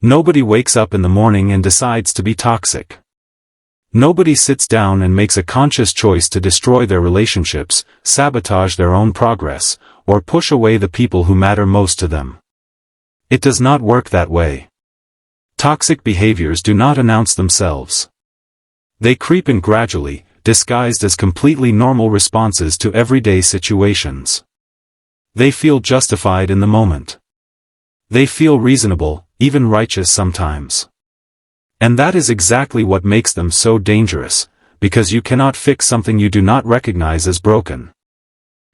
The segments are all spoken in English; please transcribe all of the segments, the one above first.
Nobody wakes up in the morning and decides to be toxic. Nobody sits down and makes a conscious choice to destroy their relationships, sabotage their own progress, or push away the people who matter most to them. It does not work that way. Toxic behaviors do not announce themselves. They creep in gradually, disguised as completely normal responses to everyday situations. They feel justified in the moment. They feel reasonable, even righteous sometimes. And that is exactly what makes them so dangerous, because you cannot fix something you do not recognize as broken.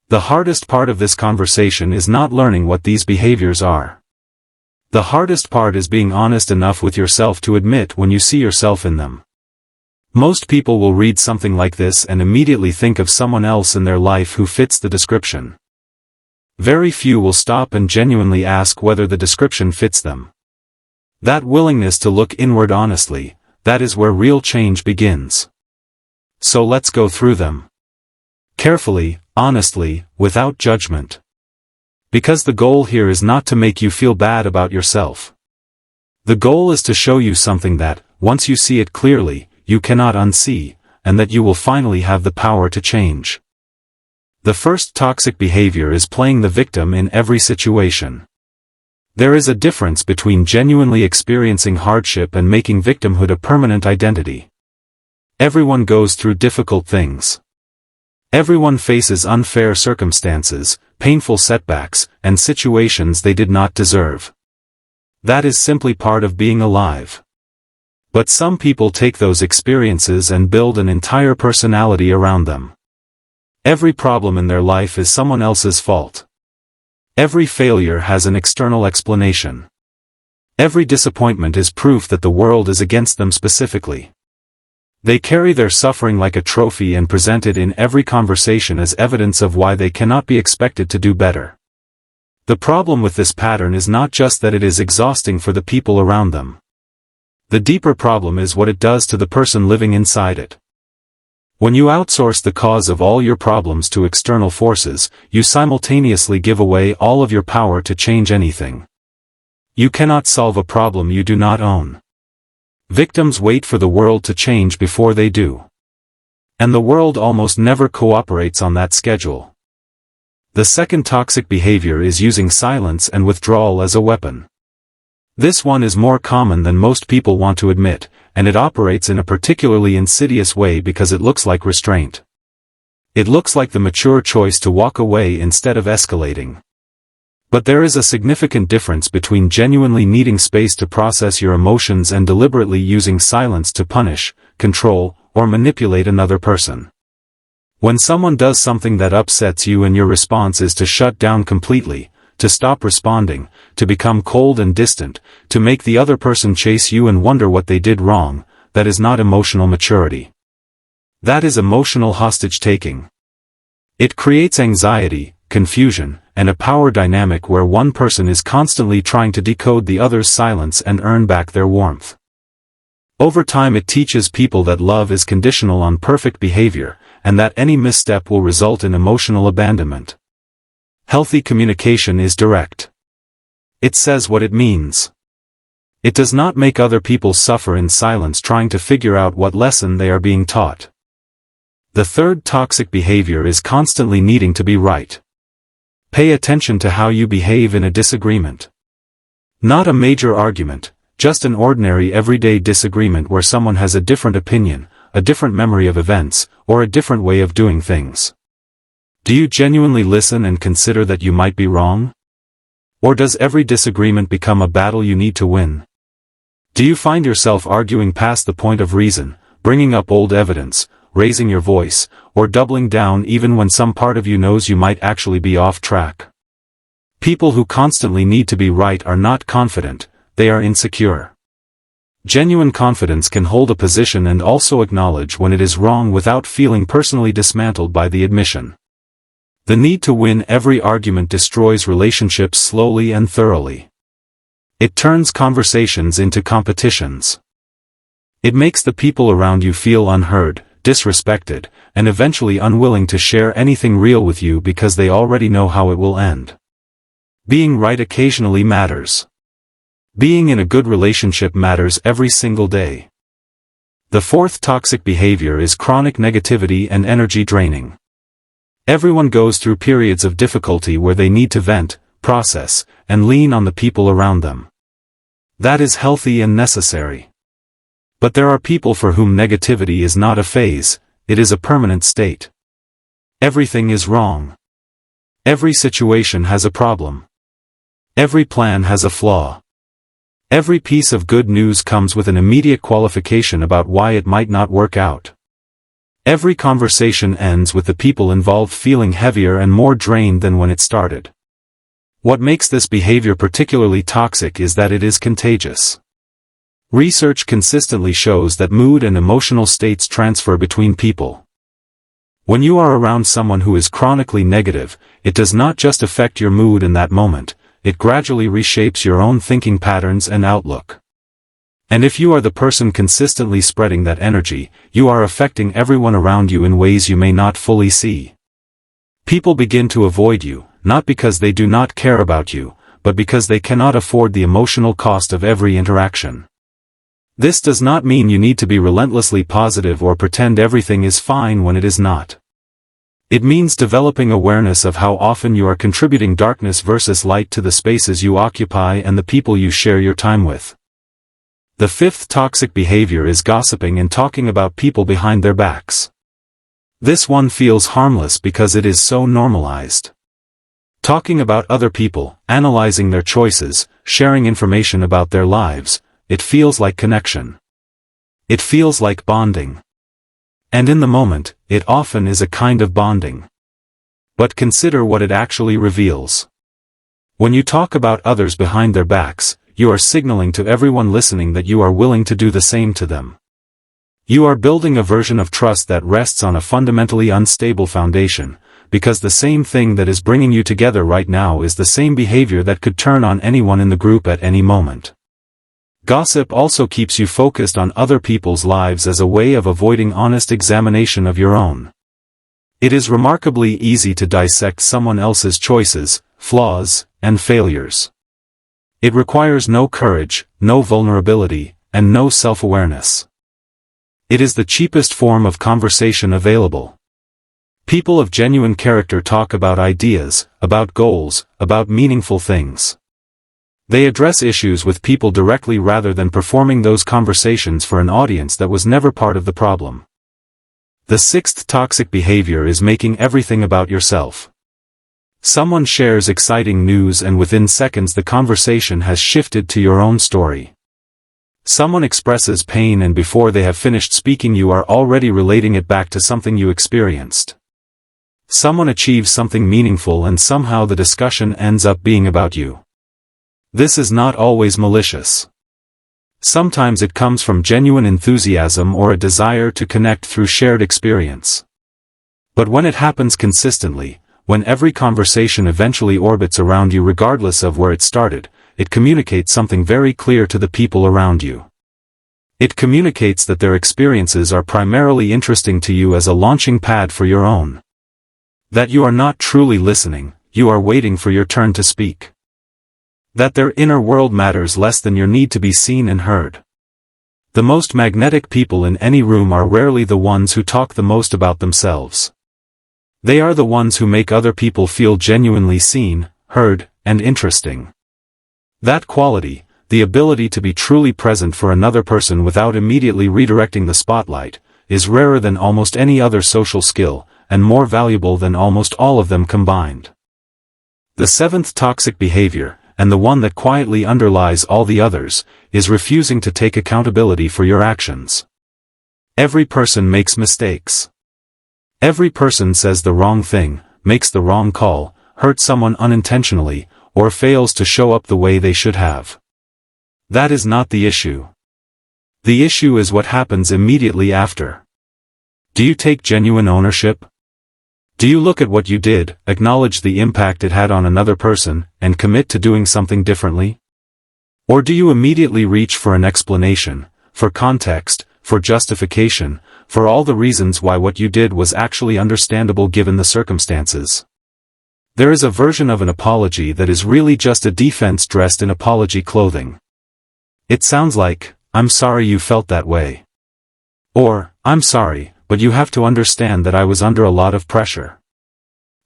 The hardest part of this conversation is not learning what these behaviors are. The hardest part is being honest enough with yourself to admit when you see yourself in them. Most people will read something like this and immediately think of someone else in their life who fits the description. Very few will stop and genuinely ask whether the description fits them. That willingness to look inward honestly, that is where real change begins. So let's go through them. Carefully, honestly, without judgment. Because the goal here is not to make you feel bad about yourself. The goal is to show you something that, once you see it clearly, you cannot unsee, and that you will finally have the power to change. The first toxic behavior is playing the victim in every situation. There is a difference between genuinely experiencing hardship and making victimhood a permanent identity. Everyone goes through difficult things. Everyone faces unfair circumstances, painful setbacks, and situations they did not deserve. That is simply part of being alive. But some people take those experiences and build an entire personality around them. Every problem in their life is someone else's fault. Every failure has an external explanation. Every disappointment is proof that the world is against them specifically. They carry their suffering like a trophy and present it in every conversation as evidence of why they cannot be expected to do better. The problem with this pattern is not just that it is exhausting for the people around them. The deeper problem is what it does to the person living inside it. When you outsource the cause of all your problems to external forces, you simultaneously give away all of your power to change anything. You cannot solve a problem you do not own. Victims wait for the world to change before they do. And the world almost never cooperates on that schedule. The second toxic behavior is using silence and withdrawal as a weapon. This one is more common than most people want to admit, and it operates in a particularly insidious way because it looks like restraint. It looks like the mature choice to walk away instead of escalating. But there is a significant difference between genuinely needing space to process your emotions and deliberately using silence to punish, control, or manipulate another person. When someone does something that upsets you and your response is to shut down completely, to stop responding, to become cold and distant, to make the other person chase you and wonder what they did wrong, that is not emotional maturity. That is emotional hostage-taking. It creates anxiety, confusion, and a power dynamic where one person is constantly trying to decode the other's silence and earn back their warmth. Over time it teaches people that love is conditional on perfect behavior, and that any misstep will result in emotional abandonment. Healthy communication is direct. It says what it means. It does not make other people suffer in silence trying to figure out what lesson they are being taught. The third toxic behavior is constantly needing to be right. Pay attention to how you behave in a disagreement. Not a major argument, just an ordinary everyday disagreement where someone has a different opinion, a different memory of events, or a different way of doing things. Do you genuinely listen and consider that you might be wrong? Or does every disagreement become a battle you need to win? Do you find yourself arguing past the point of reason, bringing up old evidence, raising your voice, or doubling down even when some part of you knows you might actually be off track? People who constantly need to be right are not confident, they are insecure. Genuine confidence can hold a position and also acknowledge when it is wrong without feeling personally dismantled by the admission. The need to win every argument destroys relationships slowly and thoroughly. It turns conversations into competitions. It makes the people around you feel unheard, disrespected, and eventually unwilling to share anything real with you because they already know how it will end. Being right occasionally matters. Being in a good relationship matters every single day. The fourth toxic behavior is chronic negativity and energy draining. Everyone goes through periods of difficulty where they need to vent, process, and lean on the people around them. That is healthy and necessary. But there are people for whom negativity is not a phase, it is a permanent state. Everything is wrong. Every situation has a problem. Every plan has a flaw. Every piece of good news comes with an immediate qualification about why it might not work out. Every conversation ends with the people involved feeling heavier and more drained than when it started. What makes this behavior particularly toxic is that it is contagious. Research consistently shows that mood and emotional states transfer between people. When you are around someone who is chronically negative, it does not just affect your mood in that moment, it gradually reshapes your own thinking patterns and outlook. And if you are the person consistently spreading that energy, you are affecting everyone around you in ways you may not fully see. People begin to avoid you, not because they do not care about you, but because they cannot afford the emotional cost of every interaction. This does not mean you need to be relentlessly positive or pretend everything is fine when it is not. It means developing awareness of how often you are contributing darkness versus light to the spaces you occupy and the people you share your time with. The fifth toxic behavior is gossiping and talking about people behind their backs. This one feels harmless because it is so normalized. Talking about other people, analyzing their choices, sharing information about their lives, it feels like connection. It feels like bonding. And in the moment, it often is a kind of bonding. But consider what it actually reveals. When you talk about others behind their backs, you are signaling to everyone listening that you are willing to do the same to them. You are building a version of trust that rests on a fundamentally unstable foundation, because the same thing that is bringing you together right now is the same behavior that could turn on anyone in the group at any moment. Gossip also keeps you focused on other people's lives as a way of avoiding honest examination of your own. It is remarkably easy to dissect someone else's choices, flaws, and failures. It requires no courage, no vulnerability, and no self-awareness. It is the cheapest form of conversation available. People of genuine character talk about ideas, about goals, about meaningful things. They address issues with people directly rather than performing those conversations for an audience that was never part of the problem. The sixth toxic behavior is making everything about yourself. Someone shares exciting news and within seconds the conversation has shifted to your own story. Someone expresses pain and before they have finished speaking you are already relating it back to something you experienced. Someone achieves something meaningful and somehow the discussion ends up being about you. This is not always malicious. Sometimes it comes from genuine enthusiasm or a desire to connect through shared experience. But when it happens consistently, when every conversation eventually orbits around you regardless of where it started, it communicates something very clear to the people around you. It communicates that their experiences are primarily interesting to you as a launching pad for your own. That you are not truly listening, you are waiting for your turn to speak. That their inner world matters less than your need to be seen and heard. The most magnetic people in any room are rarely the ones who talk the most about themselves. They are the ones who make other people feel genuinely seen, heard, and interesting. That quality, the ability to be truly present for another person without immediately redirecting the spotlight, is rarer than almost any other social skill, and more valuable than almost all of them combined. The seventh toxic behavior, and the one that quietly underlies all the others, is refusing to take accountability for your actions. Every person makes mistakes. Every person says the wrong thing, makes the wrong call, hurts someone unintentionally, or fails to show up the way they should have. That is not the issue. The issue is what happens immediately after. Do you take genuine ownership? Do you look at what you did, acknowledge the impact it had on another person, and commit to doing something differently? Or do you immediately reach for an explanation, for context, for justification, for all the reasons why what you did was actually understandable given the circumstances? There is a version of an apology that is really just a defense dressed in apology clothing. It sounds like, "I'm sorry you felt that way." Or, "I'm sorry, but you have to understand that I was under a lot of pressure."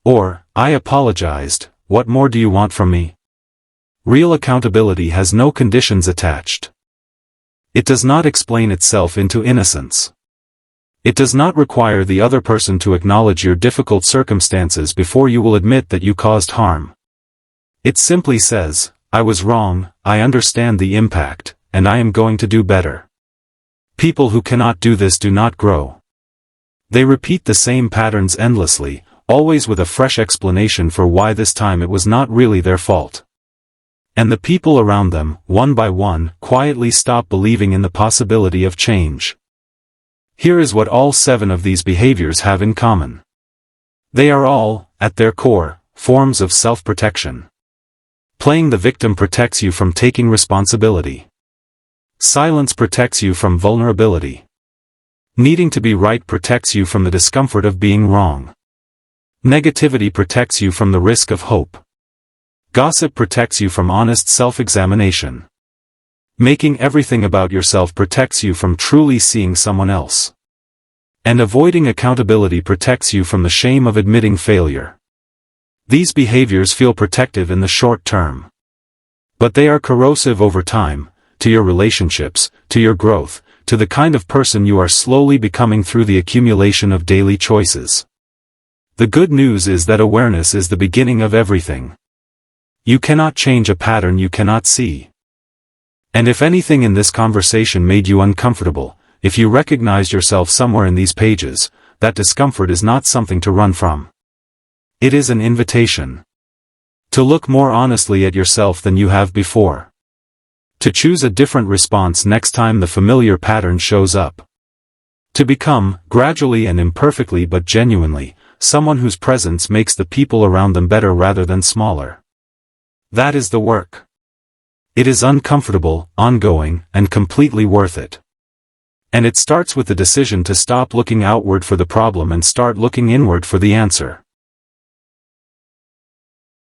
Or, "I apologized, what more do you want from me?" Real accountability has no conditions attached. It does not explain itself into innocence. It does not require the other person to acknowledge your difficult circumstances before you will admit that you caused harm. It simply says, "I was wrong, I understand the impact, and I am going to do better." People who cannot do this do not grow. They repeat the same patterns endlessly, always with a fresh explanation for why this time it was not really their fault. And the people around them, one by one, quietly stop believing in the possibility of change. Here is what all 7 of these behaviors have in common. They are all, at their core, forms of self-protection. Playing the victim protects you from taking responsibility. Silence protects you from vulnerability. Needing to be right protects you from the discomfort of being wrong. Negativity protects you from the risk of hope. Gossip protects you from honest self-examination. Making everything about yourself protects you from truly seeing someone else. And avoiding accountability protects you from the shame of admitting failure. These behaviors feel protective in the short term. But they are corrosive over time, to your relationships, to your growth, to the kind of person you are slowly becoming through the accumulation of daily choices. The good news is that awareness is the beginning of everything. You cannot change a pattern you cannot see. And if anything in this conversation made you uncomfortable, if you recognized yourself somewhere in these pages, that discomfort is not something to run from. It is an invitation. To look more honestly at yourself than you have before. To choose a different response next time the familiar pattern shows up. To become, gradually and imperfectly but genuinely, someone whose presence makes the people around them better rather than smaller. That is the work. It is uncomfortable, ongoing, and completely worth it. And it starts with the decision to stop looking outward for the problem and start looking inward for the answer.